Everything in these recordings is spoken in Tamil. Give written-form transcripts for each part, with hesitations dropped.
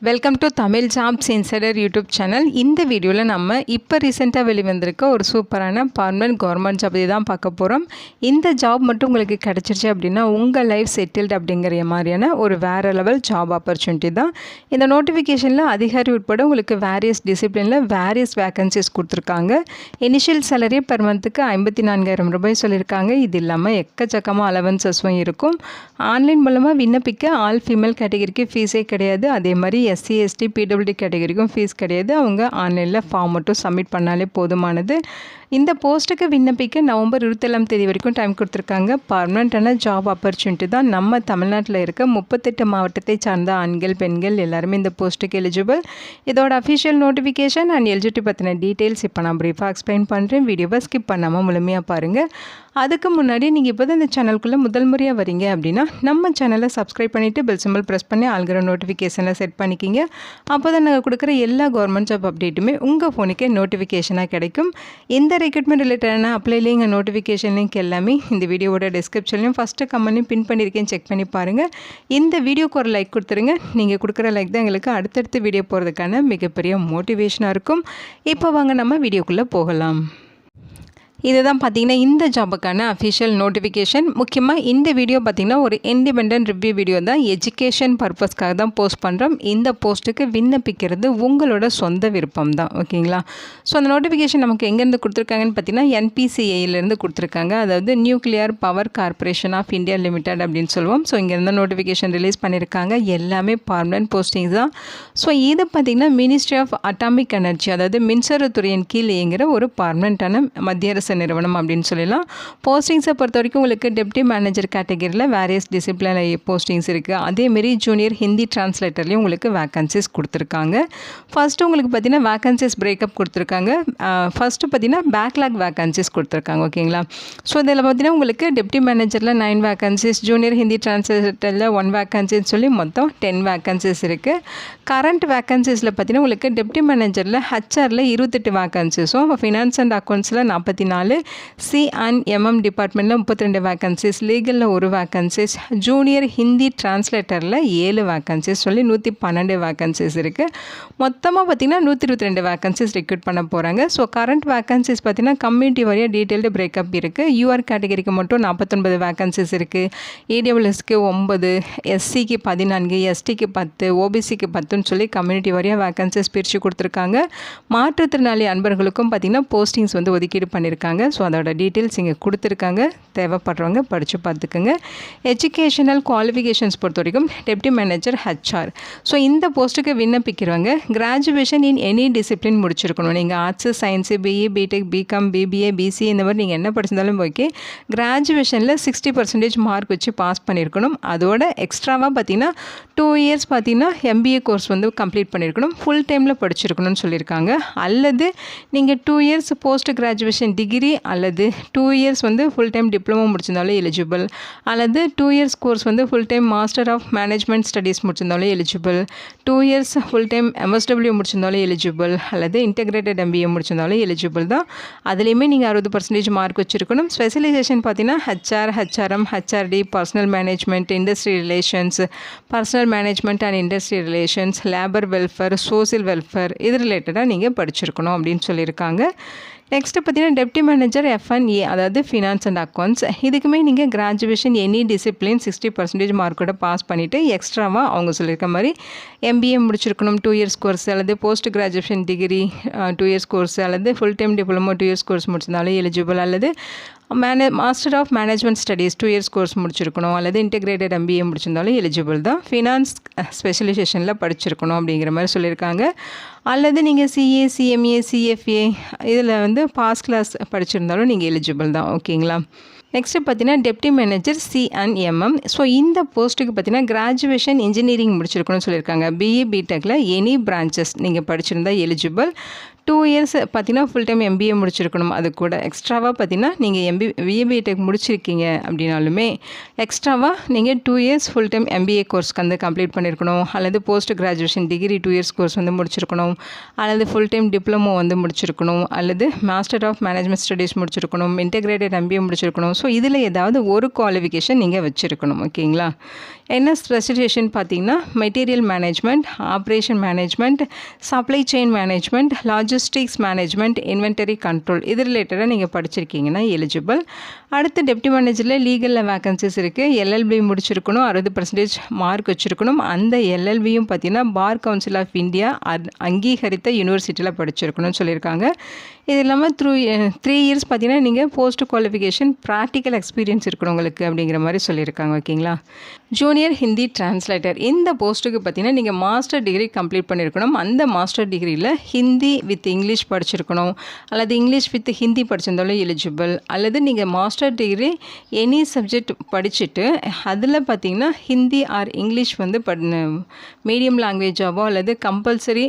Welcome to Tamil jobs insider YouTube channel. இந்த வீடியோவில் நம்ம இப்போ ரீசெண்டாக வெளிவந்திருக்க ஒரு சூப்பரான பர்மனன்ட் கவர்மெண்ட் ஜாப் தான் பார்க்க போகிறோம். இந்த ஜாப் மட்டும் உங்களுக்கு கிடச்சிருச்சு அப்படின்னா உங்கள் லைஃப் செட்டில்டு அப்படிங்கிற மாதிரியான ஒரு வேறு லெவல் ஜாப் ஆப்பர்ச்சுனிட்டி தான். இந்த நோட்டிஃபிகேஷனில் அதிகாரி உட்பட உங்களுக்கு வேரியஸ் டிசிப்ளினில் வேரியஸ் வேக்கன்சிஸ் கொடுத்துருக்காங்க. இனிஷியல் சேலரி பெர் மந்த்துக்கு 54,000 ரூபாய் சொல்லியிருக்காங்க. இது இல்லாமல் எக்கச்சக்கமாக அலவன்சஸும் இருக்கும். ஆன்லைன் மூலமாக விண்ணப்பிக்க ஆல் ஃபீமேல் கேட்டகரிக்கு ஃபீஸே கிடையாது. அதே மாதிரி எஸ்சி எஸ்டி பிடபிள்யூடி கேட்டகரிக்கும் ஃபீஸ் கிடையாது. அவங்க ஆன்லைனில் ஃபார்ம் மட்டும் சப்மிட் பண்ணாலே போதுமானது. இந்த போஸ்ட்டுக்கு விண்ணப்பிக்க நவம்பர் 27ஆம் தேதி வரைக்கும் டைம் கொடுத்துருக்காங்க. பர்மனெண்ட்டான ஜாப் ஆப்பர்ச்சுனிட்டி தான். நம்ம தமிழ்நாட்டில் இருக்க 38 மாவட்டத்தை சார்ந்த ஆண்கள் பெண்கள் எல்லாருமே இந்த போஸ்ட்டுக்கு எலிஜிபிள். இதோட அஃபிஷியல் நோட்டிஃபிகேஷன் அண்ட் எலிஜிபிலிட்டி பற்றின டீட்டெயில்ஸ் இப்போ நான் ப்ரீஃபாக எக்ஸ்பிளைன் பண்ணுறேன். வீடியோவை ஸ்கிப் பண்ணாமல் முழுமையாக பாருங்கள். அதுக்கு முன்னாடி நீங்கள் இப்போ தான் இந்த சேனலுக்குள்ளே முதல் முறையாக வரீங்க அப்படின்னா நம்ம சேனலை சப்ஸ்கிரைப் பண்ணிவிட்டு பெல் சிம்பிள் ப்ரெஸ் பண்ணி ஆல்கிற நோட்டிஃபிகேஷனை செட் பண்ணிக்கிங்க. அப்போ தான் நாங்கள் கொடுக்குற எல்லா கவர்மெண்ட் ஜாப் அப்டேட்டுமே உங்கள் ஃபோனுக்கே நோட்டிஃபிகேஷனாக கிடைக்கும். இந்த ரெக்ரூட்மெண்ட் ரிலேட்டடான அப்ளை லிங்க் நோட்டிஃபிகேஷன் லிங்க் எல்லாமே இந்த வீடியோவோட டிஸ்கிரிப்ஷன்லையும் ஃபஸ்ட்டு கமெண்ட்லையும் பின் பண்ணியிருக்கேன், செக் பண்ணி பாருங்கள். இந்த வீடியோக்கு ஒரு லைக் கொடுத்துருங்க. நீங்கள் கொடுக்குற லைக் தான் எங்களுக்கு அடுத்தடுத்து வீடியோ போகிறதுக்கான மிகப்பெரிய மோட்டிவேஷனாக இருக்கும். இப்போ வாங்க நம்ம வீடியோக்குள்ளே போகலாம். இதுதான் பார்த்திங்கன்னா இந்த ஜாபுக்கான அஃபிஷியல் நோட்டிஃபிகேஷன். முக்கியமாக இந்த வீடியோ பார்த்திங்கன்னா ஒரு இண்டிபெண்டன்ட் ரிவ்யூ வீடியோ தான். எஜுகேஷன் பர்பஸ்க்காக தான் போஸ்ட் பண்ணுறோம். இந்த போஸ்ட்டுக்கு விண்ணப்பிக்கிறது உங்களோட சொந்த விருப்பம் தான், ஓகேங்களா? ஸோ அந்த நோட்டிஃபிகேஷன் நமக்கு எங்கேருந்து கொடுத்துருக்காங்கன்னு பார்த்தீங்கன்னா NPCIலேருந்து கொடுத்துருக்காங்க. அதாவது nuclear power corporation of India limited அப்படின்னு சொல்லுவோம். ஸோ இங்கேருந்து நோட்டிஃபிகேஷன் ரிலீஸ் பண்ணியிருக்காங்க. எல்லாமே பர்மனன்ட் போஸ்டிங்ஸ் தான். ஸோ இது பார்த்திங்கன்னா மினிஸ்ட்ரி ஆஃப் அட்டாமிக் எனர்ஜி, அதாவது மின்சாரத்துறையின் கீழ் இயங்குகிற ஒரு பர்மனெண்ட்டான மத்திய அரசு நிறுவனம் அப்படின்னு சொல்லலாம். போஸ்டிங்ஸை பொறுத்த வரைக்கும் உங்களுக்கு டெப்டி மேனேஜர் கேட்டகரியில் வேரியஸ் டிசிப்ளின் போஸ்டிங்ஸ் இருக்குது. அதேமாரி ஜூனியர் ஹிந்தி டிரான்ஸ்லேட்டர்லேயும் உங்களுக்கு வேக்கன்சிஸ் கொடுத்துருக்காங்க. ஃபஸ்ட்டு உங்களுக்கு பார்த்தீங்கன்னா வேக்கன்சிஸ் பிரேக்கப் கொடுத்துருக்காங்க. ஃபஸ்ட்டு பார்த்தீங்கன்னா பேக்லாக் வேக்கன்சிஸ் கொடுத்துருக்காங்க, ஓகேங்களா? ஸோ இதில் பார்த்தீங்கன்னா உங்களுக்கு டெப்டி மேனேஜரில் 9 வேக்கன்சிஸ், ஜூனியர் ஹிந்தி டிரான்ஸ்லேட்டரில் 1 வேக்கன்சின்னு சொல்லி மொத்தம் 10 வேக்கன்சிஸ் இருக்குது. கரண்ட் வேக்கன்சிஸில் பார்த்தீங்கன்னா உங்களுக்கு டெப்டி மேனேஜரில் ஹச்ஆரில் 28 வேக்கன்சிஸும், ஃபினான்ஸ் அண்ட் அக்கௌண்ட்ஸில் 44, C&MM டிபார்ட்மெண்ட்டில் 32 வேக்கன்சிஸ், லீகலில் 1 வேக்கன்சிஸ், ஜூனியர் ஹிந்தி டிரான்ஸ்லேட்டரில் 7 வேக்கன்சிஸ் சொல்லி 112 வேக்கன்சிஸ் இருக்குது. மொத்தமாக பார்த்திங்கன்னா 122 வேக்கன்சிஸ் ரெக்ரூட் பண்ண போகிறாங்க. ஸோ கரண்ட் வேக்கன்சிஸ் பார்த்திங்கன்னா கம்யூனிட்டி வரையாக டீட்டெயில்டு பிரேக்கப் இருக்குது. யூஆர் கேட்டகரிக்கு மட்டும் 49 வேக்கன்சிஸ் இருக்குது. EWSக்கு 9, SCக்கு 14, STக்கு 10, OBCக்கு 10ன்னு சொல்லி கம்யூனிட்டி வரையாக வேக்கன்சிஸ் பிரித்து கொடுத்துருக்காங்க. மாற்றுத்திறனாளி அன்பர்களுக்கும் பார்த்திங்கன்னா போஸ்டிங்ஸ் வந்து ஒதுக்கீடு பண்ணியிருக்காங்க. ஸோ அதோட டீட்டெயில்ஸ் இங்கே கொடுத்துருக்காங்க. தேவைப்படுறவங்க படித்து பார்த்துக்குங்க. எஜுகேஷனல் குவாலிஃபிகேஷன்ஸ் பொறுத்த வரைக்கும் டெப்டி மேனேஜர் HR. ஸோ இந்த போஸ்ட்டுக்கு விண்ணப்பிக்கிறவங்க கிராஜுவேஷன் இன் எனி டிசிப்ளின் முடிச்சிருக்கணும். நீங்கள் arts, science, BE, BTech, BCom, BBA, BCA இந்த மாதிரி நீங்கள் என்ன படிச்சிருந்தாலும் ஓகே. கிராஜுவேஷனில் 60% மார்க் வச்சு பாஸ் பண்ணியிருக்கணும். அதோட எக்ஸ்ட்ராவாக பார்த்தீங்கன்னா 2 இயர்ஸ் பார்த்தீங்கன்னா MBA கோர்ஸ் வந்து கம்ப்ளீட் பண்ணியிருக்கணும். ஃபுல் டைமில் படிச்சிருக்கணும்னு சொல்லியிருக்காங்க. அல்லது நீங்கள் 2 இயர்ஸ் போஸ்ட் கிராஜுவேஷன் டிகிரி அல்லது 2 இயர்ஸ் வந்து ஃபுல் டைம் டிப்ளமோ முடிச்சிருந்தாலும் எலிஜிபிள், அல்லது 2 இயர்ஸ் கோர்ஸ் வந்து full time master of management studies முடிச்சிருந்தாலும் eligible, 2 years full time MSW முடிச்சிருந்தாலும் எலிஜிபிள், அல்லது இன்டெகிரேட்டட் MBA முடிச்சிருந்தாலும் எலிஜிபிள் தான். அதுலேயுமே நீங்கள் 60% மார்க் வச்சுருக்கணும். ஸ்பெஷலைசேஷன் பார்த்தீங்கன்னா HR, HRM, HRD, personal management, industry relations, personal management and industry relations, labour welfare, social welfare, இது ரிலேட்டடாக நீங்கள் படிச்சிருக்கணும் அப்படின்னு சொல்லியிருக்காங்க. நெக்ஸ்ட்டு பார்த்தீங்கன்னா டெப்டி மேனேஜர் F&A, அதாவது ஃபினான்ஸ் அண்ட் அக்கௌண்ட்ஸ். இதுக்குமே நீங்கள் கிராஜுவேஷன் எனி டிசிப்ளின் 60% மார்க்கோட பாஸ் பண்ணிவிட்டு எக்ஸ்ட்ராவாக அவங்க சொல்லியிருக்க மாதிரி MBA முடிச்சிருக்கணும், 2 இயர்ஸ் கோர்ஸ், அல்லது post graduation degree 2 years course, அல்லது full time diploma 2 years course முடிச்சிருந்தாலும் எலிஜிபிள், அல்லது master of management studies 2 years course முடிச்சிருக்கணும், அல்லது இன்டெகிரேட்டட் MBA முடிச்சிருந்தாலும் எலிஜிபிள் தான். ஃபினான்ஸ் ஸ்பெஷலைசேஷனில் படிச்சிருக்கணும் அப்படிங்கிற மாதிரி சொல்லியிருக்காங்க. அல்லது நீங்கள் CA, CMA, CFA இதில் வந்து பாஸ் கிளாஸ் படிச்சிருந்தாலும் நீங்கள் எலிஜிபிள் தான், ஓகேங்களா? நெக்ஸ்ட்டு பார்த்தீங்கன்னா டெப்டி மேனேஜர் C&MM. ஸோ இந்த போஸ்ட்டுக்கு பார்த்தீங்கன்னா கிராஜுவேஷன் இன்ஜினியரிங் முடிச்சிருக்கணும்னு சொல்லியிருக்காங்க. BE, BTechல எனி பிரான்ச்சஸ் நீங்கள் படிச்சிருந்தால் எலிஜிபிள். 2 இயர்ஸ் பார்த்தீங்கன்னா ஃபுல் டைம் MBA முடிச்சிருக்கணும். அது கூட எக்ஸ்ட்ராவாக பார்த்தீங்கன்னா நீங்கள் BE, BTech முடிச்சிருக்கீங்க அப்படின்னாலுமே எக்ஸ்ட்ராவாக நீங்கள் 2 இயர்ஸ் ஃபுல் டைம் MBA கோர்ஸ்க்கு வந்து கம்ப்ளீட் பண்ணியிருக்கணும், அல்லது post graduation degree 2 years course வந்து முடிச்சிருக்கணும், அல்லது ஃபுல் டைம் டிப்ளமோ வந்து முடிச்சிருக்கணும், அல்லது மாஸ்டர் ஆஃப் மேனேஜ்மெண்ட் ஸ்டடீஸ் முடிச்சிருக்கணும், இன்டெகிரேட்டட் MBA முடிச்சிருக்கணும். ஸோ இதில் ஏதாவது ஒரு குவாலிஃபிகேஷன் நீங்கள் வச்சுருக்கணும், ஓகேங்களா? என்ன ஸ்பெசிஃபிகேஷன் பார்த்தீங்கன்னா material management, operation management, supply chain management, logistics management, inventory control இது ரிலேட்டடாக நீங்கள் படிச்சிருக்கீங்கன்னா எலிஜிபிள். அடுத்து டெப்டி மேனேஜரில் லீகலில் வேகன்சிஸ் இருக்குது. எல்எல்பி முடிச்சிருக்கணும், 60% மார்க் வச்சுருக்கணும். அந்த எல்எல்பியும் பார்த்தீங்கன்னா பார் கவுன்சில் ஆஃப் இந்தியா அங்கீகரித்த யூனிவர்சிட்டியில் படிச்சிருக்கணும்னு சொல்லியிருக்காங்க. இது இல்லாமல் 3 இயர்ஸ் பார்த்தீங்கன்னா நீங்கள் போஸ்ட் குவாலிஃபிகேஷன் ப்ராக்டிக்கல் எக்ஸ்பீரியன்ஸ் இருக்கணும் உங்களுக்கு அப்படிங்கிற மாதிரி சொல்லியிருக்காங்க. ஓகேங்களா. ஜூனியர் ஹிந்தி டிரான்ஸ்லேட்டர் இந்த போஸ்ட்டுக்கு பார்த்தீங்கன்னா நீங்கள் மாஸ்டர் டிகிரி கம்ப்ளீட் பண்ணியிருக்கணும். அந்த மாஸ்டர் டிகிரியில் ஹிந்தி வித் இங்கிலீஷ் படிச்சிருக்கணும், அல்லது இங்கிலீஷ் வித் ஹிந்தி படிச்சிருந்தாலும் எலிஜிபிள். அல்லது நீங்கள் மாஸ்டர் டிகிரி எனி சப்ஜெக்ட் படிச்சுட்டு அதில் பார்த்தீங்கன்னா ஹிந்தி ஆர் இங்கிலீஷ் வந்து மீடியம் லாங்குவேஜாவோ அல்லது கம்பல்சரி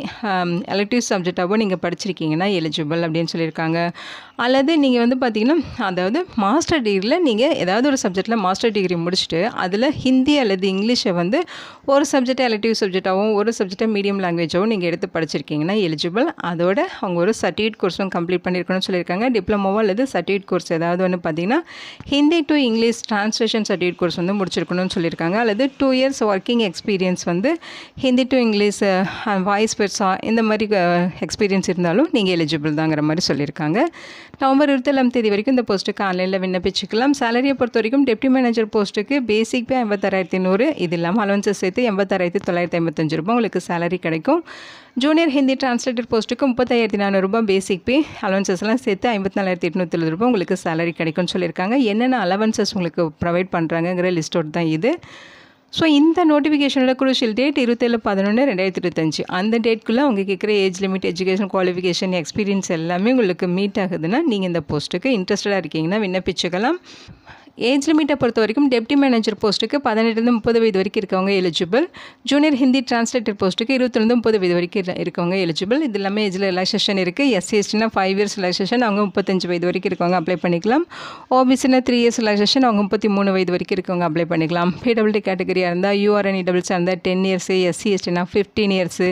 எலக்டிவ் சப்ஜெக்டாவோ நீங்கள் படிச்சிருக்கீங்கன்னா எலிஜிபிள் அப்படின்னு சொல்லியிருக்காங்க. அல்லது நீங்கள் வந்து பார்த்தீங்கன்னா அதாவது மாஸ்டர் டிகிரியில் நீங்கள் ஏதாவது ஒரு சப்ஜெக்டில் மாஸ்டர் டிகிரி முடிச்சுட்டு அதில் ஹிந்தி அல்லது இங்கிலீஷை வந்து ஒரு சப்ஜெக்டை எலக்டிவ் சப்ஜெக்டாகவும் ஒரு சப்ஜெக்டை மீடியம் லாங்குவேஜாகவும் நீங்கள் எடுத்து படிச்சிருக்கீங்கன்னா எலிஜிபிள். அதோட அவங்க ஒரு சர்டிஃபிகேட் கோர்ஸும் கம்ப்ளீட் பண்ணியிருக்கணும்னு சொல்லியிருக்காங்க. டிப்ளமோவோ அல்லது சர்டிஃபிகேட் கோர்ஸ் ஏதாவது ஒன்று பார்த்தீங்கன்னா Hindi to English translation certificate course வந்து முடிச்சிருக்கணும்னு சொல்லியிருக்காங்க. அல்லது 2 இயர்ஸ் ஒர்க்கிங் எக்ஸ்பீரியன்ஸ் வந்து ஹிந்தி டு இங்கிலீஷ் வாய்ஸ் பெர்ஸா இந்த மாதிரி எக்ஸ்பீரியன்ஸ் இருந்தாலும் நீங்கள் எலிஜிபிள் தாங்கிற மாதிரி சொல்லியிருக்காங்க. நவம்பர் 27 வரைக்கும் இந்த போஸ்ட்டுக்கு ஆன்லைனில் விண்ணப்பிச்சுக்கலாம். சேலரியை பொறுத்த வரைக்கும் டெப்டி மேனேஜர் போஸ்ட்டுக்கு பேசிக் பே 86,100, இது இல்லாமல் அலவன்சஸ் சேர்த்து 86,955 ரூபாய் உங்களுக்கு சேலரி கிடைக்கும். ஜூனியர் ஹிந்தி டிரான்ஸ்லேட்டர் போஸ்ட்டுக்கு 35,400 ரூபாய் பேசிக் பே, அலவன்சஸ்லாம் சேர்த்து 54,870 ரூபாய் உங்களுக்கு சேலரி கிடைக்கும்னு சொல்லியிருக்காங்க. என்னென்ன அலவன்சஸ் உங்களுக்கு ப்ரொவைட் பண்ணுறாங்கங்கிற லிஸ்டோடு தான் இது. ஸோ இந்த நோட்டிஃபிகேஷனோட குரூஷியல் டேட் 27/11/2025. அந்த டேட்குள்ளே அவங்க கேட்குற age limit, education qualification, experience எல்லாமே உங்களுக்கு மீட் ஆகுதுன்னா நீங்கள் இந்த போஸ்ட்டுக்கு இன்ட்ரெஸ்டடாக இருக்கீங்கன்னா விண்ணப்பிச்சுக்கலாம். ஏஜ் லிமிட்டை பொறுத்த வரைக்கும் டெப்டி மேனேஜர் போஸ்ட்டுக்கு 18-30 வயது வரைக்கும் இருக்கவங்க எலிஜிபிள். ஜூனியர் ஹிந்தி டிரான்ஸ்லேட்டர் போஸ்ட்டுக்கு 22-30 வயது வரைக்கும் இருக்கவங்க எலிஜிபிள். இது எல்லாமே ஏஜில் ரிலாக்ஸேஷன் இருக்குது. எஸ்சிஎஸ்டினா 5 இயர்ஸ் ரிலாக்ஸேஷன், அவங்க 35 வயது வரைக்கும் இருக்கவங்க அப்ளை பண்ணிக்கலாம். ஓபிசினா 3 இயர்ஸ் ரிலாக்ஸேஷன், அவங்க 33 வயது வரைக்கும் இருக்கவங்க அப்ளை பண்ணிக்கலாம். பிடபிள்யூடி கேட்டகரியாக இருந்தால், யூஆர்என் இடபிள்ஸாக இருந்தால் 10 இயர்ஸ், எஸ்சிஎஸ்டினா 15 இயர்ஸ்,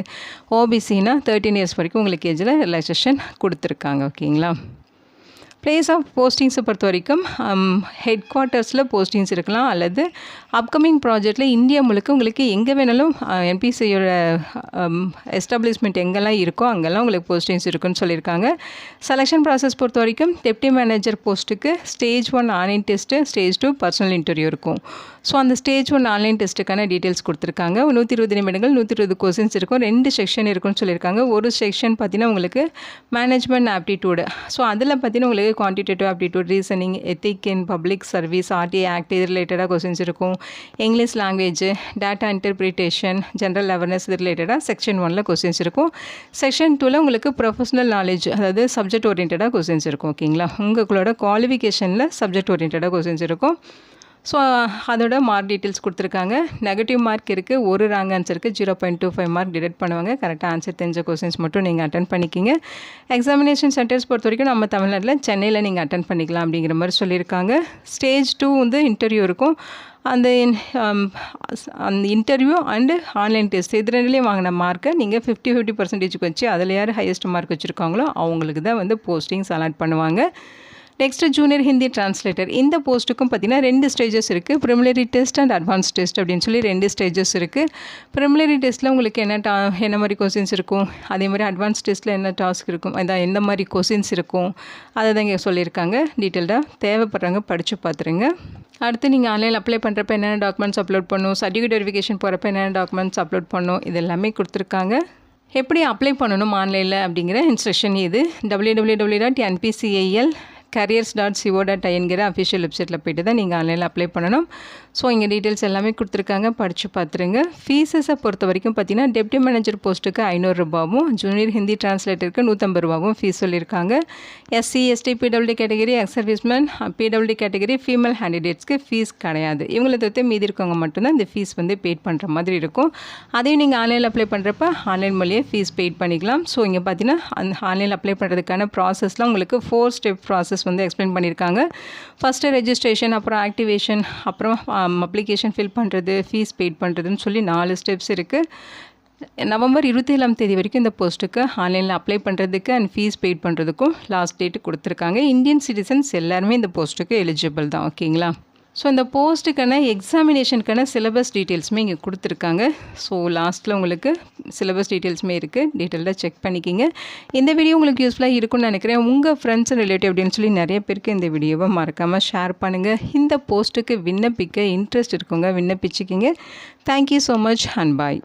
ஓபிசினா 13 இயர்ஸ் வரைக்கும் உங்களுக்கு ஏஜில் ரிலாக்ஸேஷன் கொடுத்துருக்காங்க. ஓகேங்களா. பிளேஸ் ஆஃப் போஸ்டிங்ஸை பொறுத்த வரைக்கும் ஹெட் குவார்ட்டர்ஸில் போஸ்டிங்ஸ் இருக்கலாம், அல்லது அப்கமிங் ப்ராஜெக்டில் இந்தியா முழுக்க உங்களுக்கு எங்கே வேணாலும் என்பிசியோட எஸ்டாப்ளிஷ்மெண்ட் எங்கெல்லாம் இருக்கோ அங்கெல்லாம் உங்களுக்கு போஸ்டிங்ஸ் இருக்குன்னு சொல்லியிருக்காங்க. செலெக்ஷன் ப்ராசஸ் பொறுத்த வரைக்கும் டெப்டி மேனேஜர் போஸ்ட்டுக்கு stage 1 online test, stage 2 personal interview இருக்கும். ஸோ அந்த ஸ்டேஜ் 1 ஆன்லைன் டெஸ்ட்டுக்கான டீட்டெயில்ஸ் கொடுத்துருக்காங்க. 120 நிமிடங்கள், 120 கொஸ்டின்ஸ் இருக்கும். 2 செக்ஷன் இருக்குன்னு சொல்லியிருக்காங்க. ஒரு செக்ஷன் பார்த்தீங்கன்னா உங்களுக்கு மேனேஜ்மெண்ட் ஆப்டிடியூடு. ஸோ அதில் பார்த்தீங்கன்னா உங்களுக்கு quantitative aptitude, reasoning, ethic in public service, RTI act இது ரிலேட்டடாக கொஸ்டின்ஸ் இருக்கும். English language, data interpretation, general awareness இது ரிலேட்டடாக செக்ஷன் 1 கொஸ்டின்ஸ் இருக்கும். செக்ஷன் 2 உங்களுக்கு ப்ரொஃபஷனல் நாலேஜ், அதாவது சப்ஜெக்ட் ஓரியன்டாக கொஸ்டின்ஸ் இருக்கும். ஓகேங்களா. உங்களோட குவாலிஃபிகேஷனில் சப்ஜெக்ட் ஓரியன்டாக கொஸ்டின்ஸ் இருக்கும். ஸோ அதோட மார்க் டீட்டெயில்ஸ் கொடுத்துருக்காங்க. நெகட்டிவ் மார்க் இருக்குது, ஒரு ராங் ஆன்சருக்கு 0.25 மார்க் டிடெக்ட் பண்ணுவாங்க. கரெக்டாக ஆன்சர் தெரிஞ்ச கொஸ்டின்ஸ் மட்டும் நீங்கள் அட்டன் பண்ணிக்கிங்க. எக்ஸாமினேஷன் சென்டர்ஸ் பொறுத்த வரைக்கும் நம்ம தமிழ்நாட்டில் சென்னையில் நீங்கள் அட்டன் பண்ணிக்கலாம் அப்படிங்கிற மாதிரி சொல்லியிருக்காங்க. ஸ்டேஜ் 2 வந்து இன்டர்வியூ இருக்கும். அந்த இன்டர்வியூ அண்டு ஆன்லைன் டெஸ்ட் இது ரெண்டுலேயும் வாங்கின மார்க்கை நீங்கள் 50% வச்சு அதில் யார் ஹையஸ்ட் மார்க் வச்சுருக்காங்களோ அவங்களுக்கு தான் வந்து போஸ்டிங்ஸ் அலாட் பண்ணுவாங்க. நெக்ஸ்ட்டு ஜூனியர் ஹிந்தி டிரான்ஸ்லேட்டர் இந்த போஸ்ட்டுக்கும் பார்த்தீங்கன்னா 2 ஸ்டேஜஸ் இருக்குது. Primarily test and advance test அப்படின்னு சொல்லி 2 ஸ்டேஜஸ் இருக்குது. ப்ரிமிலரி டெஸ்ட்டில் உங்களுக்கு என்ன மாதிரி கொஸ்டின்ஸ் இருக்கும், அதே மாதிரி அட்வான்ஸ் டெஸ்ட்டில் என்ன டாஸ்க் இருக்கும், அதான் எந்த மாதிரி கொஸ்டின்ஸ் இருக்கும் அதை தான் இங்கே சொல்லியிருக்காங்க. டீட்டெயில்டாக தேவைப்படுறாங்க படித்து பார்த்துருங்க. அடுத்து நீங்கள் ஆன்லைனில் அப்ளை பண்ணுறப்ப என்னென்ன டாக்குமெண்ட்ஸ் அப்லோட் பண்ணணும், சர்டிஃபிகேட் வெரிஃபிகேஷன் போகிறப்ப என்னென்ன டாக்குமெண்ட்ஸ் அப்லோட் பண்ணணும், இது எல்லாமே கொடுத்துருக்காங்க. எப்படி அப்ளை பண்ணணும் ஆன்லைனில் அப்படிங்கிற இன்ஸ்ட்ரக்ஷன் இது www.npcal careers.co.inங்கிற அஃபிஷியல் வெப்சைட்டில் போய்ட்டு தான் நீங்கள் ஆன்லைனில் அப்ளை பண்ணணும். ஸோ இங்கே டீட்டெயில்ஸ் எல்லாமே கொடுத்துருக்காங்க, படித்து பார்த்துருங்க. ஃபீஸஸை பொறுத்த வரைக்கும் பார்த்தீங்கன்னா டெப்டி மேனேஜர் போஸ்ட்டுக்கு 500 ரூபாவும், ஜூனியர் ஹிந்தி டிரான்ஸ்லேட்டருக்கு 150 ரூபாவும் ஃபீஸ் சொல்லியிருக்காங்க. SC, ST, PWD category, ex serviceman, PWD category, female கேண்டிடேட்ஸ்க்கு ஃபீஸ் கிடையாது. இவங்களை தவிர்த்து மீதி இருக்கவங்க மட்டும்தான் இந்த ஃபீஸ் வந்து பெய்ட் பண்ணுற மாதிரி இருக்கும். அதையும் நீங்கள் ஆன்லைனில் அப்ளை பண்ணுறப்ப ஆன்லைன் மூலியே ஃபீஸ் பெய்ட் பண்ணிக்கலாம். ஸோ இங்கே பார்த்தீங்கன்னா அந்த ஆன்லைனில் அப்ளை பண்ணுறதுக்கான ப்ராசஸ்லாம் உங்களுக்கு 4 ஸ்டெப் ப்ராசஸ் வந்து எக்ஸ்பிளைன் பண்ணியிருக்காங்க. ஃபஸ்ட்டு ரெஜிஸ்ட்ரேஷன், அப்புறம் ஆக்டிவேஷன், அப்புறம் அப்ளிகேஷன் ஃபில் பண்ணுறது, ஃபீஸ் பெய்ட் பண்ணுறதுன்னு சொல்லி 4 ஸ்டெப்ஸ் இருக்குது. நவம்பர் 27 வரைக்கும் இந்த போஸ்ட்டுக்கு ஆன்லைனில் அப்ளை பண்ணுறதுக்கு அண்ட் ஃபீஸ் பெய்ட் பண்ணுறதுக்கும் லாஸ்ட் டேட்டு கொடுத்துருக்காங்க. இந்தியன் சிட்டிசன்ஸ் எல்லாருமே இந்த போஸ்ட்டுக்கு எலிஜிபிள் தான். ஓகேங்களா. ஸோ இந்த போஸ்ட்டுக்கான எக்ஸாமினேஷனுக்கான சிலபஸ் டீட்டெயில்ஸுமே இங்கே கொடுத்துருக்காங்க. ஸோ லாஸ்ட்டில் உங்களுக்கு சிலபஸ் டீட்டெயில்ஸுமே இருக்குது. டீட்டெயிலாக செக் பண்ணிக்கிங்க. இந்த வீடியோ உங்களுக்கு யூஸ்ஃபுல்லாக இருக்கும்னு நினைக்கிறேன். உங்கள் ஃப்ரெண்ட்ஸ் அண்ட் ரிலேட்டிவ் அப்படின்னு சொல்லி நிறைய பேருக்கு இந்த வீடியோவை மறக்காமல் ஷேர் பண்ணுங்கள். இந்த போஸ்ட்டுக்கு விண்ணப்பிக்க இன்ட்ரெஸ்ட் இருக்குங்க, விண்ணப்பிச்சுக்கிங்க. Thank you so much and bye.